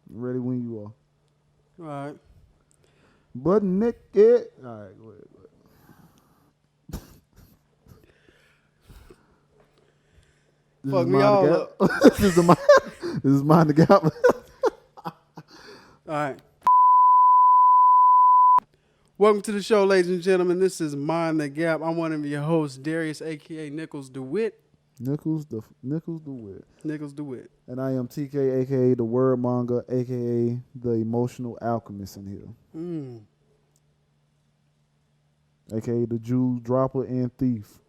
Ready when you are. All right. But naked. All right, go ahead. This Fuck is me Mind all the up. Gap. This is Mind the Gap. All right. Welcome to the show, ladies and gentlemen. This is Mind the Gap. I'm one of your hosts, Darius, a.k.a. Nichols DeWitt. Nichols the Wit. Nichols DeWitt. And I am TK, aka the Word Monger, aka the Emotional Alchemist in here. Aka the Jew Dropper and Thief.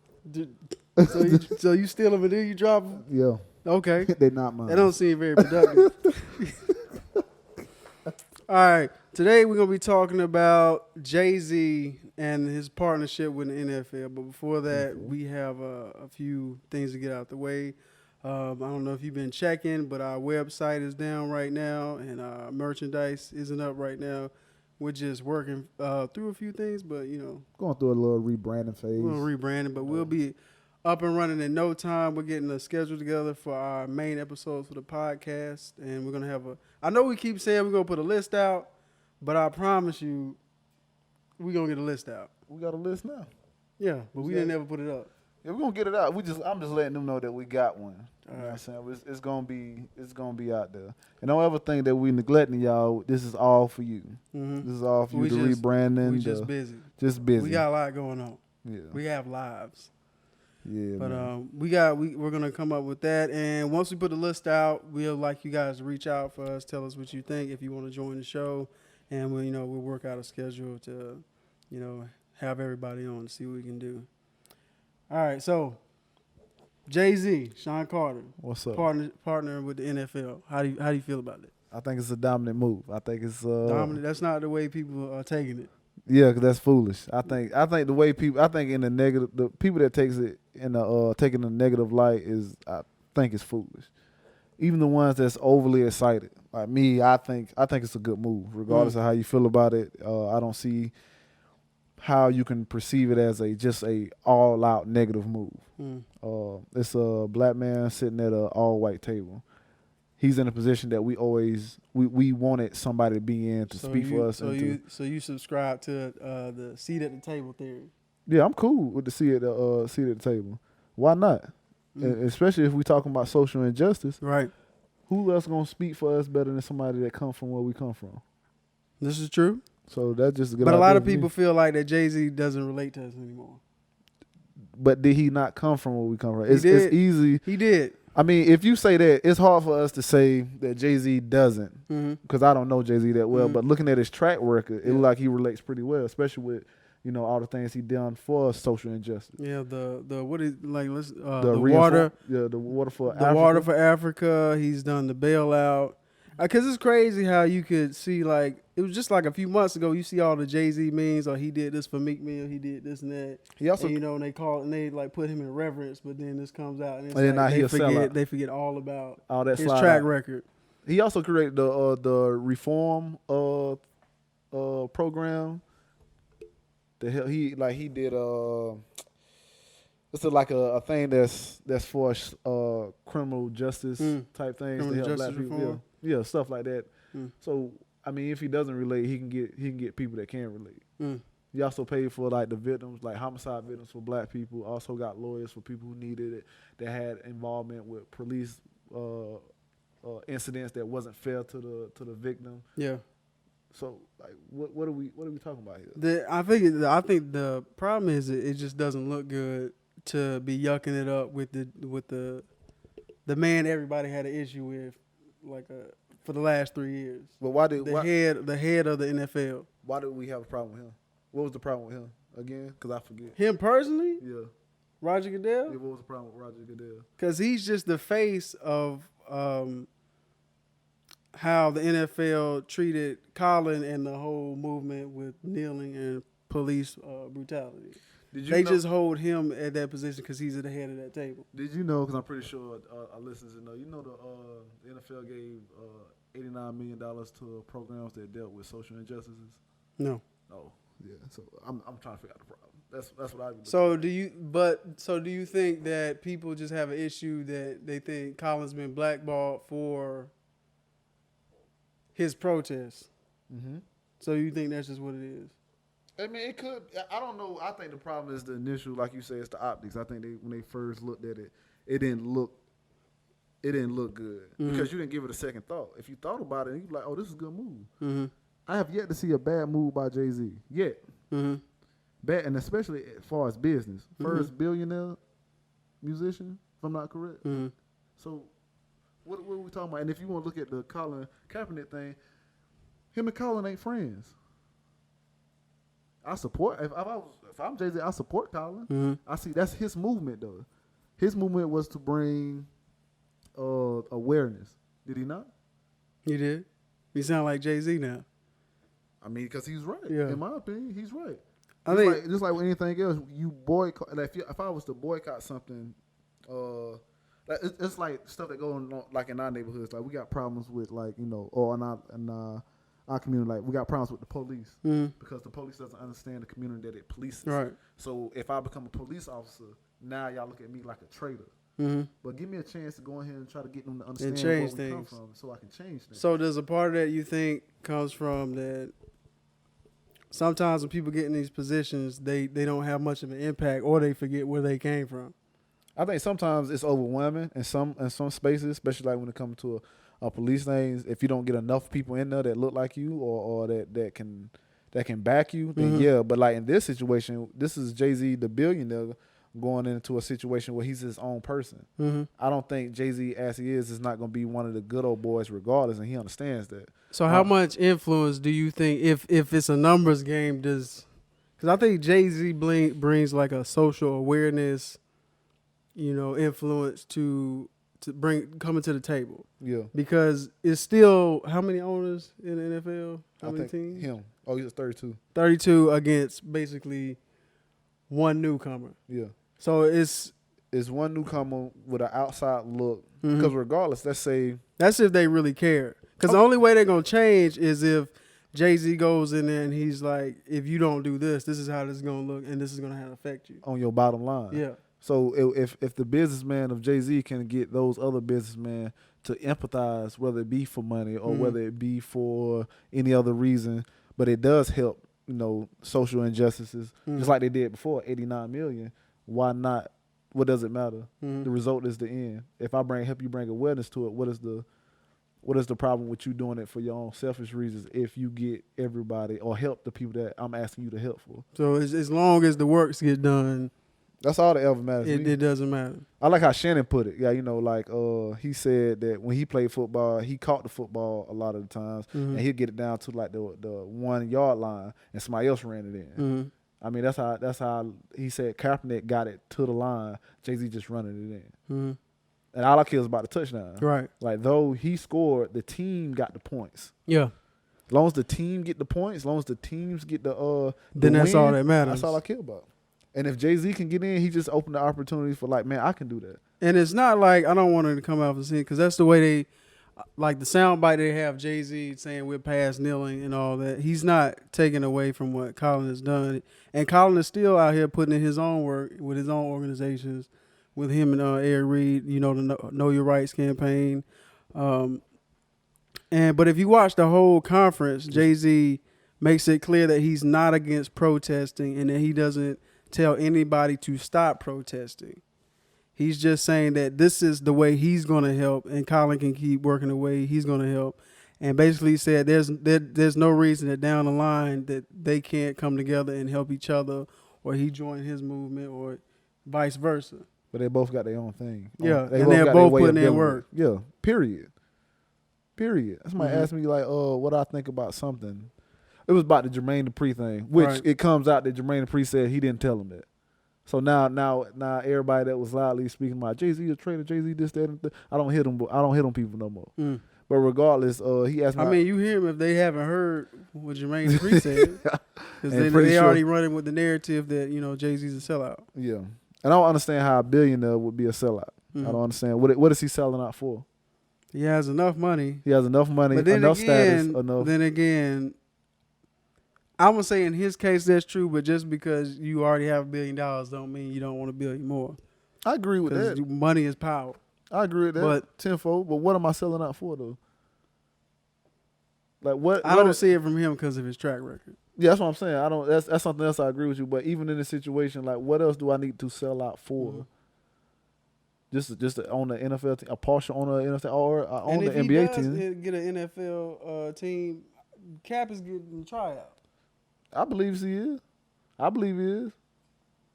So you steal them and then you drop them? Yeah. Okay. They not mine. That don't seem very productive. All right. Today we're going to be talking about Jay-Z and his partnership with the NFL. But before that, we have a few things to get out the way. I don't know if you've been checking, but our website is down right now and our merchandise isn't up right now. We're just working through a few things, but, you know. Going through a little rebranding phase. We'll rebrand it, but we'll be up and running in no time. We're getting a schedule together for our main episodes for the podcast, and we're going to have I know we keep saying we're going to put a list out, but I promise you we're going to get a list out. We got a list now. Yeah, but we didn't ever put it up. Yeah, we're gonna get it out. I'm just letting them know that we got one. You know what I'm saying? It's gonna be out there. And don't ever think that we neglecting y'all. This is all for you. Mm-hmm. This is all for you. The rebranding. We just busy. Just busy. We got a lot going on. Yeah. We have lives. Yeah. But man. we're gonna come up with that, and once we put the list out, we'll like you guys to reach out for us, tell us what you think if you want to join the show, and we'll work out a schedule to, have everybody on to see what we can do. All right, so Jay-Z, Sean Carter, What's up? Partner with the NFL. How do you feel about it? I think it's a dominant move. I think it's Dominant. That's not the way people are taking it. Yeah, because that's foolish. I think the way people. I think in the negative, the people that takes it in the taking the negative light is. I think it's foolish. Even the ones that's overly excited, like me, I think it's a good move, regardless of how you feel about it. I don't see how you can perceive it as just a all out negative move. It's a black man sitting at an all white table. He's in a position that we wanted somebody to be in to speak for us. So you subscribe to the seat at the table theory? Yeah, I'm cool with the seat at the table. Why not? Especially if we talking about social injustice. Right. Who else gonna speak for us better than somebody that come from where we come from? This is true. So that's just a good. But a lot of people feel like that Jay-Z doesn't relate to us anymore. But did he not come from where we come from? It's easy. He did. I mean, if you say that, it's hard for us to say that Jay-Z doesn't, because I don't know Jay-Z that well. But looking at his track record, it looks like he relates pretty well, especially with all the things he done for social injustice. Yeah, the what is like the water. Yeah, the water for the Africa. water for Africa. He's done the bailout. Because it's crazy how you could see, like, it was just like a few months ago, you see all the Jay-Z memes, or he did this for Meek Mill, he did this and that. He also, and, and they call it, and they like put him in reverence, but then this comes out, and it's like they forget all about all that his track record. He also created the reform program. The hell he did it's like a thing that's for criminal justice type things to help black people. Yeah, stuff like that. So I mean, if he doesn't relate, he can get people that can relate. He also paid for like the victims, like homicide victims for black people. Also got lawyers for people who needed it, that had involvement with police incidents that wasn't fair to the victim. Yeah. So like, what are we talking about here? I think the problem is it just doesn't look good to be yucking it up with the man everybody had an issue with, like for the last 3 years. But why did the head of the NFL? Why did we have a problem with him? What was the problem with him again? Because I forget. Him personally? Yeah. Roger Goodell? Yeah. What was the problem with Roger Goodell? Because he's just the face of how the NFL treated Colin and the whole movement with kneeling and police brutality. They just hold him at that position because he's at the head of that table. Did you know, because I'm pretty sure our listeners know, the NFL gave $89 million to programs that dealt with social injustices? No. Oh, yeah. So I'm trying to figure out the problem. That's what I would. So do you think that people just have an issue that they think Colin's been blackballed for his protest. Mm-hmm. So you think that's just what it is? I mean, it could. I don't know. I think the problem is the initial, like you said, it's the optics. I think when they first looked at it, it didn't look good because you didn't give it a second thought. If you thought about it, you'd be like, oh, this is a good move. Mm-hmm. I have yet to see a bad move by Jay-Z yet. Mm-hmm. Bad, and especially as far as business. First billionaire musician, if I'm not correct. Mm-hmm. So what are we talking about? And if you want to look at the Colin Kaepernick thing, him and Colin ain't friends. I support if I'm Jay-Z, I support Colin. Mm-hmm. I see that's his movement though. His movement was to bring awareness. Did he not? He did. He sound like Jay-Z now. I mean, because he's right. Yeah. In my opinion, he's right. I think just like with anything else, you boycott. Like if I was to boycott something, it's like stuff that goes on like in our neighborhoods. Like we got problems with or in our community, like we got problems with the police because the police doesn't understand the community that it polices. Right. So if I become a police officer, now y'all look at me like a traitor. Mm-hmm. But give me a chance to go ahead and try to get them to understand change where we things. come from, so I can change things. So does a part of that you think comes from that? Sometimes when people get in these positions, they don't have much of an impact, or they forget where they came from. I think sometimes it's overwhelming in some spaces, especially like when it comes to a police things. If you don't get enough people in there that look like you or that can back you, then yeah. But like in this situation, this is Jay-Z, the billionaire, going into a situation where he's his own person. Mm-hmm. I don't think Jay-Z, as he is not going to be one of the good old boys regardless, and he understands that. So how much influence do you think, if it's a numbers game, does? Because I think Jay-Z brings like a social awareness, influence to bring coming to the table. Yeah. Because it's still, how many owners in the NFL? How many teams? Him. Oh, he's 32. 32 against basically one newcomer. Yeah. So it's one newcomer with an outside look. Because regardless, let's say that's if they really care. Because the only way they're gonna change is if Jay-Z goes in there and he's like, if you don't do this, this is how this is gonna look, and this is gonna have to affect you on your bottom line. Yeah. So if the businessman of Jay-Z can get those other businessmen to empathize, whether it be for money or whether it be for any other reason, but it does help, social injustices, just like they did before, 89 million. Why not? What does it matter? The result is the end. If I help you bring awareness to it, what is the problem with you doing it for your own selfish reasons if you get everybody or help the people that I'm asking you to help for? So as long as the works get done, that's all that ever matters. It doesn't matter. I like how Shannon put it. Yeah, he said that when he played football, he caught the football a lot of the times, and he'd get it down to like the 1 yard line, and somebody else ran it in. I mean, that's how he said Kaepernick got it to the line. Jay-Z just running it in. And all I care is about the touchdown. Right. Like, though he scored, the team got the points. Yeah. As long as the team get the points, as long as the teams get the then that's win, all that matters. That's all I care about. And if Jay-Z can get in, he just opened the opportunity for like, man, I can do that. And it's not like I don't want to come out and see it because that's the way they, like the soundbite they have Jay-Z saying we're past kneeling and all that. He's not taking away from what Colin has done. And Colin is still out here putting in his own work with his own organizations, with him and Eric Reed, the Know Your Rights campaign. But if you watch the whole conference, Jay-Z makes it clear that he's not against protesting and that he doesn't tell anybody to stop protesting. He's just saying that this is the way he's going to help, and Colin can keep working the way he's going to help. And basically said there's no reason that down the line that they can't come together and help each other, or he join his movement, or vice versa. But they both got their own thing. Yeah, and they're both putting in work. Yeah, period. Somebody asked me like, what I think about something. It was about the Jermaine Dupri thing, which it comes out that Jermaine Dupri said he didn't tell him that. So now everybody that was loudly speaking about Jay-Z a traitor, Jay-Z this, that, and I don't hit them people no more. But regardless, he asked me. I mean, you hear him if they haven't heard what Jermaine Dupri said, because they already running with the narrative that Jay-Z's a sellout. Yeah, and I don't understand how a billionaire would be a sellout. I don't understand what is he selling out for? He has enough money. He has enough money, enough status, enough. Then again, I would say in his case that's true, but just because you already have $1 billion don't mean you don't want $1 billion more. I agree with that. Money is power. I agree with that. But tenfold. But what am I selling out for though? Like what? I don't see it from him because of his track record. Yeah, that's what I'm saying. I don't. That's something else. I agree with you. But even in this situation, like, what else do I need to sell out for? Mm-hmm. Just to own the NFL team, a partial owner of the NFL, or own the NBA team. And team. if he does get an NFL team, Cap is getting a tryout. I believe he is. I believe he is.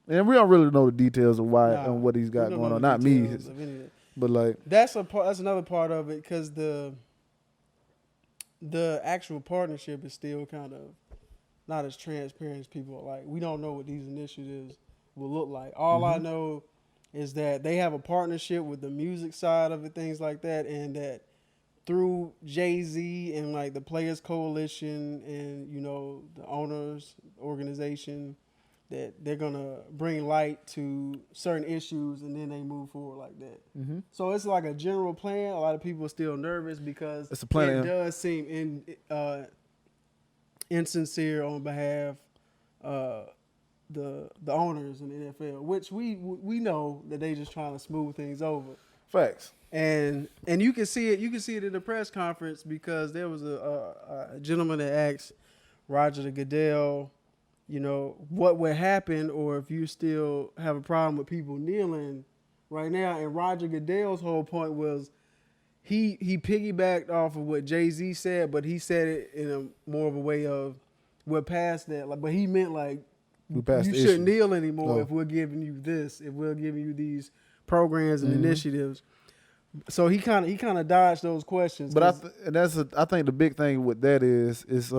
And we don't really know the details of why and what he's got going on. Not me, but like that's another part of it because the actual partnership is still kind of not as transparent as people like. We don't know what these initiatives will look like. All I know is that they have a partnership with the music side of it, things like that, and that through Jay-Z and like the Players Coalition and the owners organization, that they're gonna bring light to certain issues and then they move forward like that. Mm-hmm. So it's like a general plan. A lot of people are still nervous because it's a plan. It does seem insincere on behalf the owners in the NFL, which we know that they just trying to smooth things over. Facts. And you can see it. You can see it in the press conference because there was a gentleman that asked Roger Goodell, what would happen, or if you still have a problem with people kneeling right now. And Roger Goodell's whole point was he piggybacked off of what Jay-Z said, but he said it in a more of a way of we're past that. Like, but he meant like you shouldn't kneel anymore if we're giving you this, if we're giving you these programs and initiatives. So he kind of dodged those questions. But I think the big thing with that is it's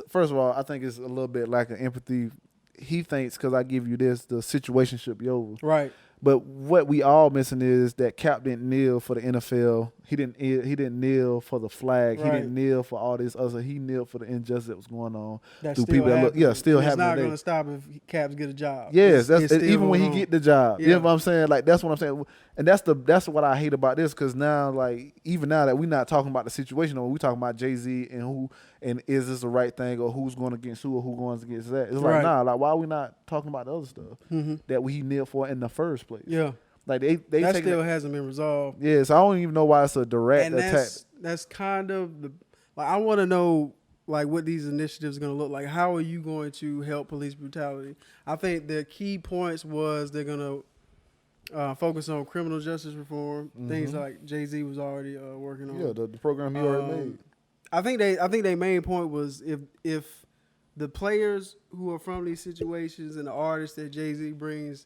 first of all, I think it's a little bit lack of empathy. He thinks because I give you this, the situation should be over. Right. But what we all missing is that Cap didn't kneel for the NFL. He didn't kneel for the flag. Right. He didn't kneel for all this other. He kneeled for the injustice that was going on. That's still people happening. Still happening. It's not going to stop if Caps get a job. Yes, that's even when he get the job. Yeah. You know what I'm saying? Like that's what I'm saying. And that's what I hate about this because now, like even now that we're not talking about the situation, or we talking about Jay-Z and is this the right thing, or who's going against who, or who going against that. It's like like why are we not talking about the other stuff that we kneel for in the first place? Yeah. Like they that still hasn't been resolved. Yeah, so I don't even know why it's a direct attack. That's kind of I want to know like what these initiatives are going to look like. How are you going to help police brutality? I think the key points was they're going to focus on criminal justice reform, things like Jay-Z was already working on. Yeah, the program he already made. I think their main point was if the players who are from these situations and the artists that Jay-Z brings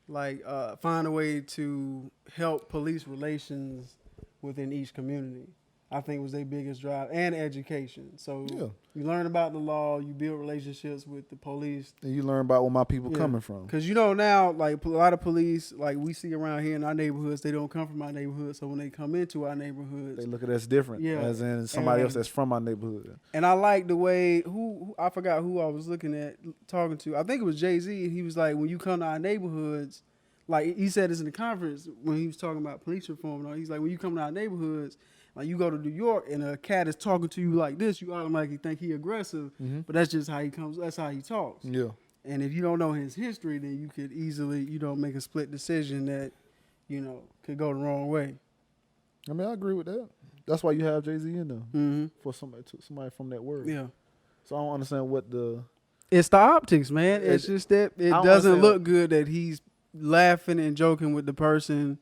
find a way to help police relations within each community, I think was their biggest drive, and education. So you learn about the law, you build relationships with the police. And you learn about where my people coming from. Because now, like a lot of police, like we see around here in our neighborhoods, they don't come from our neighborhood. So when they come into our neighborhoods, they look at us different, as in somebody else that's from our neighborhood. And I like the way, I forgot who I was talking to. I think it was Jay-Z. He was like, when you come to our neighborhoods, like he said this in the conference when he was talking about police reform. He's like, when you come to our neighborhoods, like you go to New York and a cat is talking to you like this, you automatically think he aggressive, but that's just how he comes. That's how he talks. Yeah. And if you don't know his history, then you could easily, make a split decision that, could go the wrong way. I mean, I agree with that. That's why you have Jay-Z in there for somebody from that word. Yeah. So I don't understand what It's the optics, man. It's just that it doesn't look good that he's laughing and joking with the person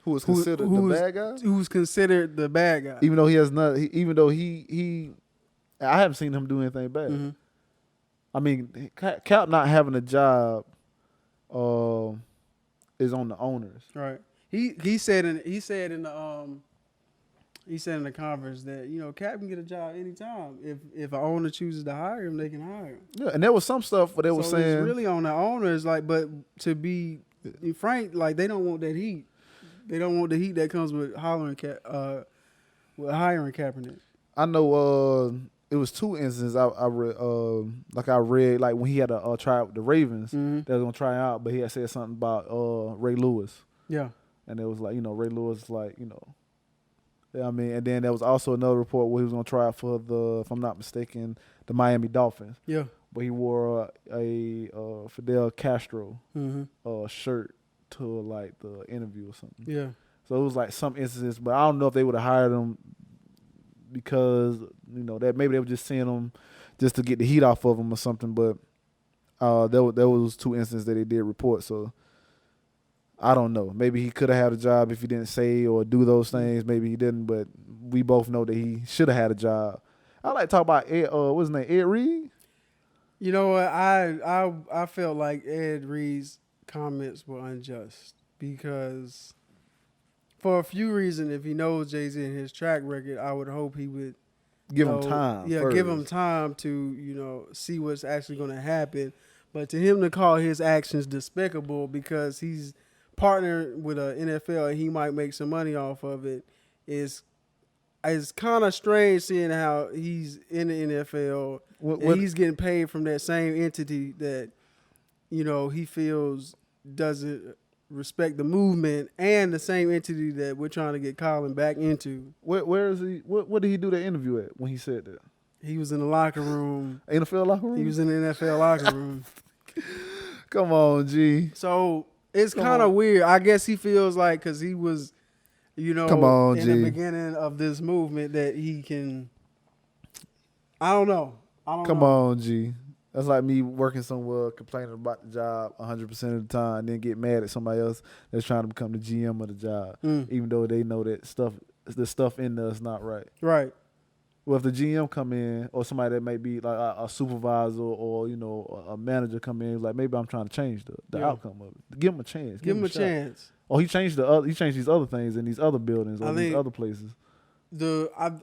who is considered the bad guy. Who's considered the bad guy, even though he has not. Even though he, I haven't seen him do anything bad. I mean, Cap not having a job, is on the owners. Right. He said in the conference that Cap can get a job anytime if an owner chooses to hire him, they can hire him. Yeah, and there was some stuff where they were saying it's really on the owners, but to be frank, they don't want that heat. They don't want the heat that comes with hiring Kaepernick. I know it was two instances I read when he had a try with the Ravens that was gonna try out, but he had said something about Ray Lewis. Yeah. And it was like, Ray Lewis I mean, and then there was also another report where he was gonna try out for if I'm not mistaken, the Miami Dolphins. Yeah. But he wore a Fidel Castro shirt to the interview or something. Yeah. So it was some instances, but I don't know if they would have hired him because that maybe they were just seeing him just to get the heat off of him or something. But there was 2 instances that they did report. So I don't know. Maybe he could have had a job if he didn't say or do those things. Maybe he didn't. But we both know that he should have had a job. I like to talk about Ed. What's his name? Ed Reed. You know what? I felt like Ed Reed's comments were unjust because, for a few reasons, if he knows Jay-Z and his track record, I would hope he would Give him time. Yeah, first. give him time to see what's actually going to happen. But to him to call his actions despicable because he's partnered with an NFL and he might make some money off of it is kind of strange, seeing how he's in the NFL and he's getting paid from that same entity that he feels doesn't respect the movement, and the same entity that we're trying to get Colin back into. Where is he? What did he do the interview at when he said that? He was in the locker room. NFL locker room? He was in the NFL locker room. Come on, G. So it's kind of weird. I guess he feels like because he was, Come on, in G. the beginning of this movement that he can. I don't know. Come on, G. That's like me working somewhere, complaining about the job 100% of the time, and then get mad at somebody else that's trying to become the GM of the job, even though they know that the stuff in there is not right. Right. Well, if the GM come in, or somebody that may be like a supervisor or a manager come in, like maybe I'm trying to change the outcome of it. Give him a chance. Give him a chance. Oh, he changed these other things in these other buildings or these other places.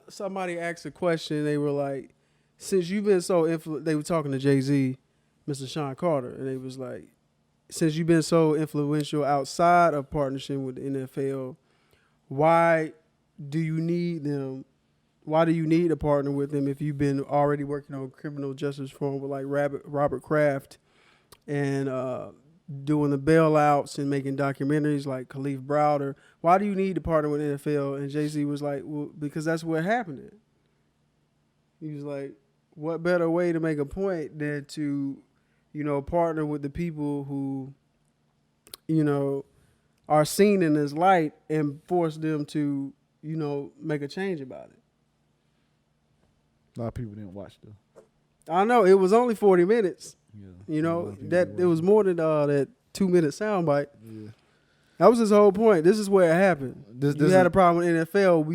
Somebody asked a question. They were like, since you've been so they were talking to Jay-Z, Mr. Sean Carter, and they was like, since you've been so influential outside of partnership with the NFL, why do you need them? Why do you need to partner with them if you've been already working on criminal justice reform with like Robert Kraft and doing the bailouts and making documentaries like Khalif Browder? Why do you need to partner with the NFL? And Jay-Z was like, well, because that's what happened. He was like, what better way to make a point than to, partner with the people who, are seen in this light and force them to, make a change about it. A lot of people didn't watch though. I know it was only 40 minutes. Yeah. It was more than that 2-minute soundbite. Yeah. That was his whole point. This is where it happened. You had a problem with NFL.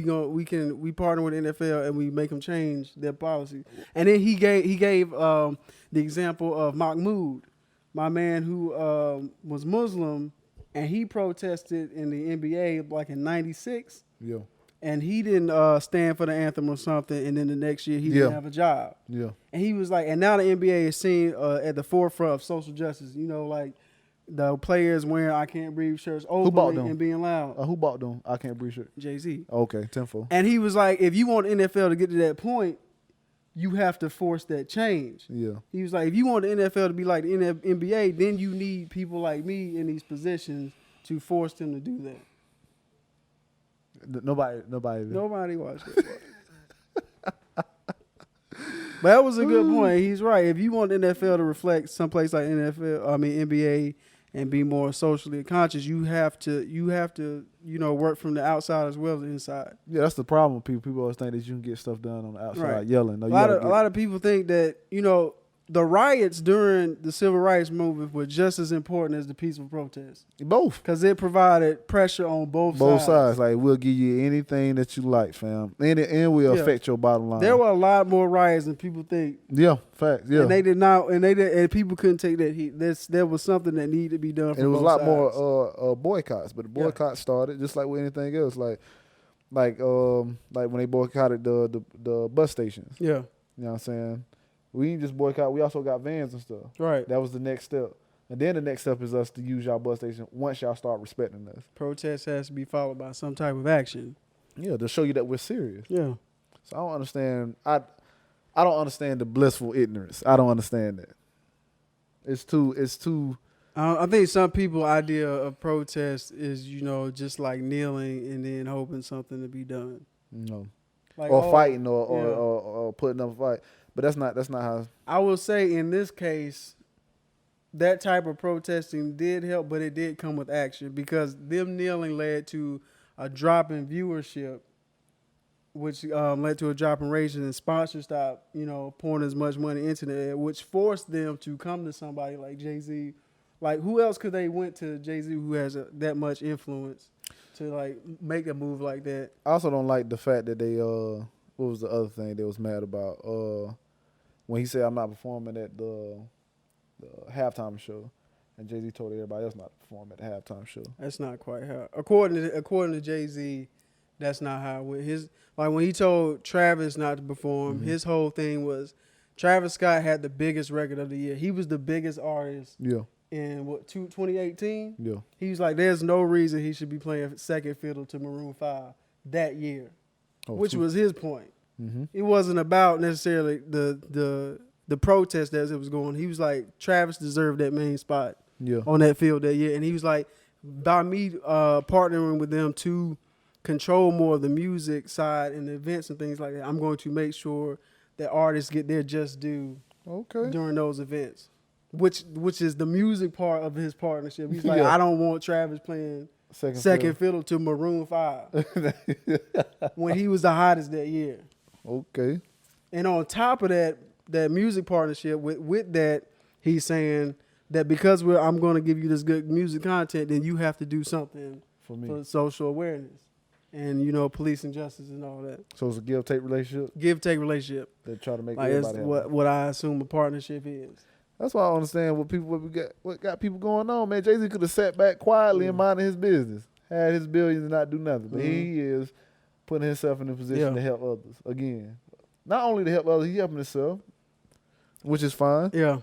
We partner with NFL and we make them change their policy. And then he gave the example of Mahmoud, my man who was Muslim, and he protested in the NBA like in '96. Yeah. And he didn't stand for the anthem or something. And then the next year he didn't have a job. Yeah. And he was like, and now the NBA is seen at the forefront of social justice. Like. The players wearing "I Can't Breathe" shirts openly and being loud. Who bought them? I Can't Breathe shirt. Jay-Z. Okay, tenfold. And he was like, if you want the NFL to get to that point, you have to force that change. Yeah. He was like, if you want the NFL to be like the NBA, then you need people like me in these positions to force them to do that. Nobody watched it. But that was a good point. He's right. If you want the NFL to reflect someplace like NBA, and be more socially conscious, you have to work from the outside as well as the inside. Yeah, that's the problem with people. People always think that you can get stuff done on the outside right. yelling. No, a lot of people think that the riots during the civil rights movement were just as important as the peaceful protests. Both. Because it provided pressure on both sides. Both sides. Like, we'll give you anything that you like, fam. And we'll affect your bottom line. There were a lot more riots than people think. Yeah, facts. Yeah. And they did not, and people couldn't take that heat. There was something that needed to be done from both sides. And it was a lot more boycotts, but the boycott started just like with anything else. Like when they boycotted the bus stations. Yeah. You know what I'm saying? We didn't just boycott. We also got vans and stuff. Right. That was the next step. And then the next step is us to use y'all bus station once y'all start respecting us. Protest has to be followed by some type of action. Yeah, to show you that we're serious. Yeah. So I don't understand. I don't understand the blissful ignorance. I don't understand that. It's too. I think some people's idea of protest is, just like kneeling and then hoping something to be done. No. Like, or fighting or putting up a fight. But that's not how. I will say in this case, that type of protesting did help, but it did come with action because them kneeling led to a drop in viewership which led to a drop in ratings, and sponsors stopped, pouring as much money into the ad, which forced them to come to somebody like Jay-Z. Like, who else could they went to Jay-Z who has that much influence to, like, make a move like that? I also don't like the fact that they what was the other thing they was mad about? When he said I'm not performing at the halftime show, and Jay-Z told everybody else not to perform at the halftime show. That's not quite how. According to Jay-Z, that's not how it went. When he told Travis not to perform, his whole thing was Travis Scott had the biggest record of the year. He was the biggest artist. Yeah. In 2018? Yeah. He was like, there's no reason he should be playing second fiddle to Maroon 5 that year, which was his point. Mm-hmm. It wasn't about necessarily the protest as it was going. He was like, Travis deserved that main spot on that field that year. And he was like, by me partnering with them to control more of the music side and the events and things like that, I'm going to make sure that artists get their just due during those events. Which is the music part of his partnership. He's like, I don't want Travis playing second fiddle to Maroon 5 when he was the hottest that year. Okay. And on top of that music partnership, with that, he's saying that because I'm going to give you this good music content, then you have to do something for social awareness and, police and justice and all that. So it's a give-take relationship? Give-take relationship. They try to make like everybody happy. What I assume a partnership is. That's why I don't understand what got people going on, man. Jay-Z could have sat back quietly and minded his business, had his billions and not do nothing. But he is putting himself in a position to help others. Again, not only to help others, he's helping himself, which is fine. Yeah,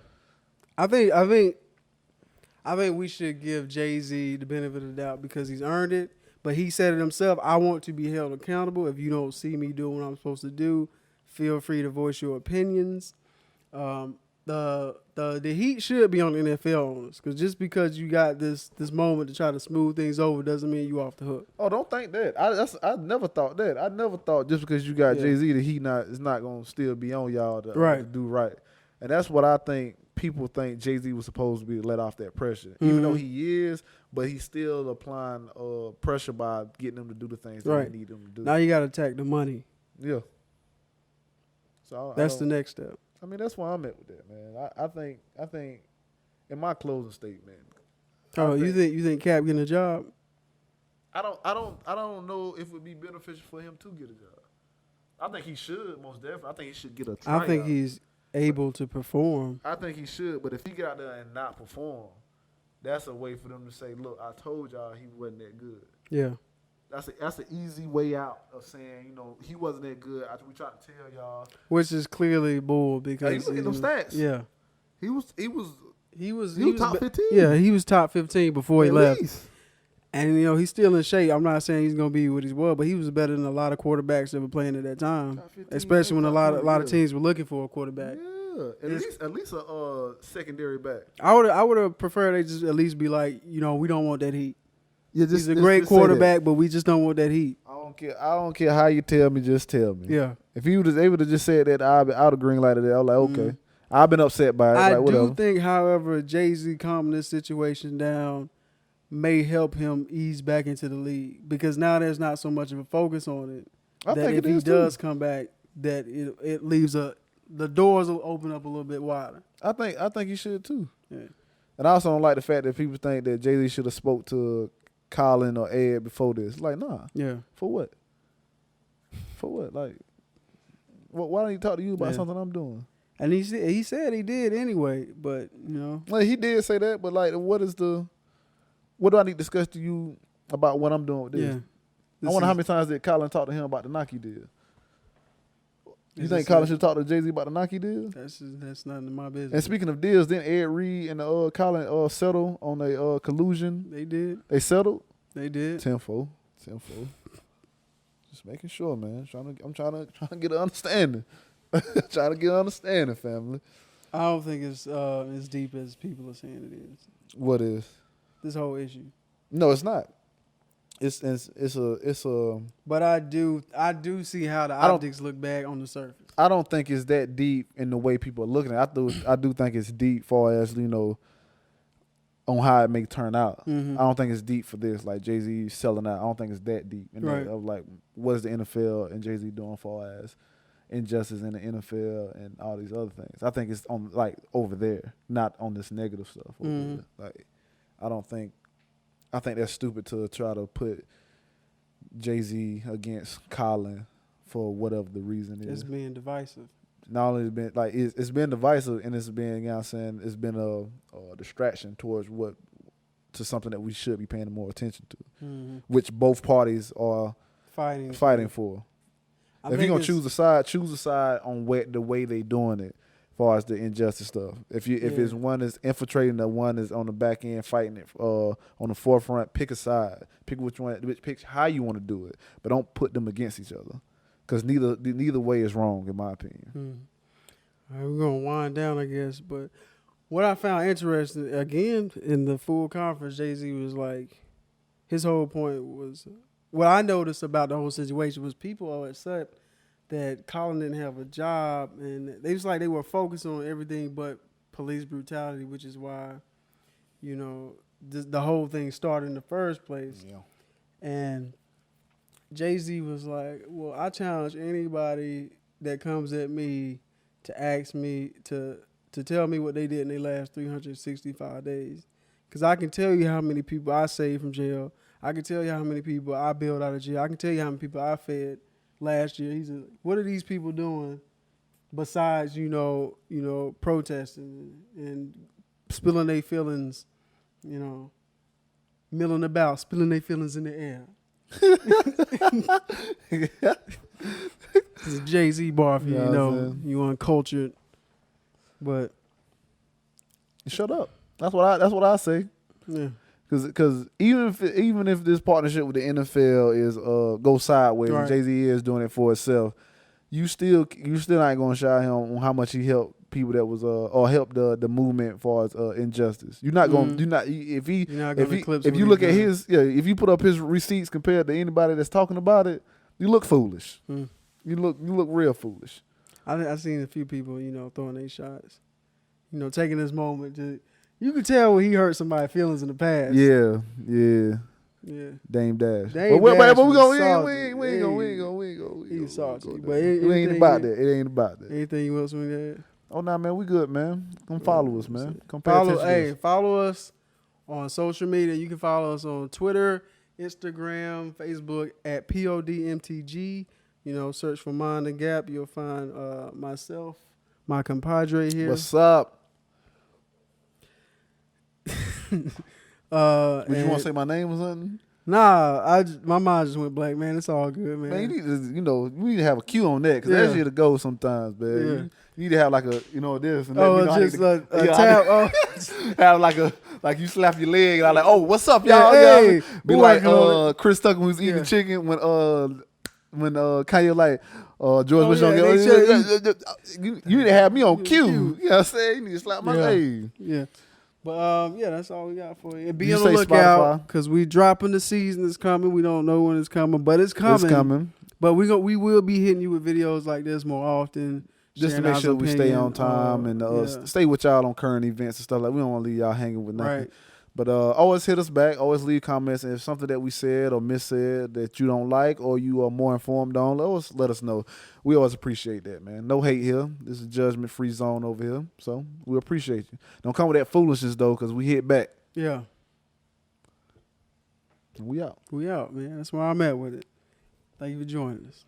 I think we should give Jay-Z the benefit of the doubt because he's earned it. But he said it himself. I want to be held accountable. If you don't see me doing what I'm supposed to do, feel free to voice your opinions. The heat should be on the NFL owners because just because you got this moment to try to smooth things over doesn't mean you off the hook. Oh, don't think that. I never thought that. I never thought just because you got Jay-Z that he is not gonna still be on y'all to do right. And that's what I think. People think Jay-Z was supposed to be let off that pressure, even though he is, but he's still applying pressure by getting them to do the things that they need them to do. Now you got to attack the money. Yeah. So that's the next step. I mean, that's where I'm at with that, man. I think in my closing statement. You think Cap getting a job? I don't know if it would be beneficial for him to get a job. I think he should, most definitely. I think he should get a tryout. I think he's able to perform. I think he should, but if he get out there and not perform, that's a way for them to say, look, I told y'all he wasn't that good. Yeah. That's an easy way out of saying, he wasn't that good. We tried to tell y'all. Which is clearly bull because you look at them stats. Yeah. He was top 15. Yeah, he was top 15 before he left. Least. And he's still in shape. I'm not saying he's gonna be what he was, but he was better than a lot of quarterbacks that were playing at that time. 15, especially when a lot of teams were looking for a quarterback. Yeah. At least a secondary back. I would have preferred they just at least be like, we don't want that heat. Yeah, he's a great quarterback, but we just don't want that heat. I don't care how you tell me, just tell me. Yeah. If he was able to just say that, I'd have green lighted it. I was like, okay. I've been upset by it. I whatever. do think, however, Jay-Z calming this situation down may help him ease back into the league because now there's not so much of a focus on it. That if he does come back, that it leaves the doors will open up a little bit wider. I think he should too. Yeah. And I also don't like the fact that people think that Jay-Z should have spoke to Colin or Ed before this. Like, nah. Yeah. For what? For what? Like, why don't he talk to you about something I'm doing? And he said he did anyway, but Like, he did say that, but like, what do I need to discuss to you about what I'm doing with this? Yeah. I wonder how many times did Colin talk to him about the Nike deal? You think Colin should talk to Jay-Z about the Nike deal? That's none of my business. And speaking of deals, then Ed Reed and Colin settled on a collusion. They did. They settled? They did. 10-4. Just making sure, man. I'm trying to get an understanding. Trying to get an understanding, family. I don't think it's as deep as people are saying it is. What is? This whole issue. No, it's not. It's a. But I do see how the optics look back on the surface. I don't think it's that deep in the way people are looking at it. I do think it's deep, far as on how it may turn out. Mm-hmm. I don't think it's deep for this. Like Jay-Z selling out, I don't think it's that deep. Right. Of like, what is the NFL and Jay-Z doing for as injustice in the NFL and all these other things. I think it's on like over there, not on this negative stuff. Over there. Like, I think that's stupid to try to put Jay-Z against Colin for whatever the reason is. It's being divisive. Not only it's been like it's been divisive, and it's been, you know what I'm saying, it's been a distraction towards to something that we should be paying more attention to, which both parties are fighting for. If you're gonna choose a side on the way they doing it, as far as the injustice stuff. If it's one is infiltrating, the one is on the back end fighting it on the forefront, pick a side. Pick which one. Pick how you want to do it, but don't put them against each other. Because neither way is wrong, in my opinion. All right, we're going to wind down, I guess. But what I found interesting, again, in the full conference, Jay-Z was like, his whole point was, what I noticed about the whole situation was people are upset that Colin didn't have a job. And they was like they were focused on everything but police brutality, which is why, you know, the whole thing started in the first place. Yeah. And Jay-Z was like, well, I challenge anybody that comes at me to ask me to tell me what they did in their last 365 days. Because I can tell you how many people I saved from jail. I can tell you how many people I bailed out of jail. I can tell you how many people I fed last year. He's like, what are these people doing besides, you know, protesting and spilling their feelings, you know, milling about, spilling their feelings in the air. It's a Jay-Z bar for you, you uncultured, but shut up. That's what I say. Yeah, because even if this partnership with the NFL is go sideways, right. and Jay-Z is doing it for itself, you still not gonna shy him on how much he helped people that was or helped the movement as far as injustice. You're not going if you look at his if you put up his receipts compared to anybody that's talking about it, you look foolish. You look real foolish. I've seen a few people, you know, throwing their shots, you know, taking this moment to. You could tell when he hurt somebody's feelings in the past. Yeah. Dame Dash. But we ain't gonna. He's salty. But it ain't about that. It ain't about that. Anything else we had? Oh nah, man, we good, man. Come follow us, man. Come follow us on social media. You can follow us on Twitter, Instagram, Facebook at PODMTG. You know, search for Mind the Gap. You'll find myself, my compadre here. What's up? Would you want to say my name or something? Nah, my mind just went blank, man. It's all good, man. Man, we need to have a cue on that because that's here to go sometimes, man. Yeah. You need to have like a, this. And tap. Have you slap your leg and I'm like, oh, what's up, y'all? Hey, be like Chris Tucker who's eating chicken when Kanye like George Bush you need to have me on cue. You know what I'm saying? You need to slap my leg. Yeah. But that's all we got for you. And be on the lookout because we dropping the season is coming. We don't know when it's coming, but it's coming. It's coming. But we will be hitting you with videos like this more often. Just to make sure we stay on time and stay with y'all on current events and stuff. Like we don't want to leave y'all hanging with nothing. Right. But always hit us back. Always leave comments. And if something that we said or missaid that you don't like or you are more informed on, let us know. We always appreciate that, man. No hate here. This is a judgment-free zone over here. So we appreciate you. Don't come with that foolishness, though, because we hit back. Yeah. We out. We out, man. That's where I'm at with it. Thank you for joining us.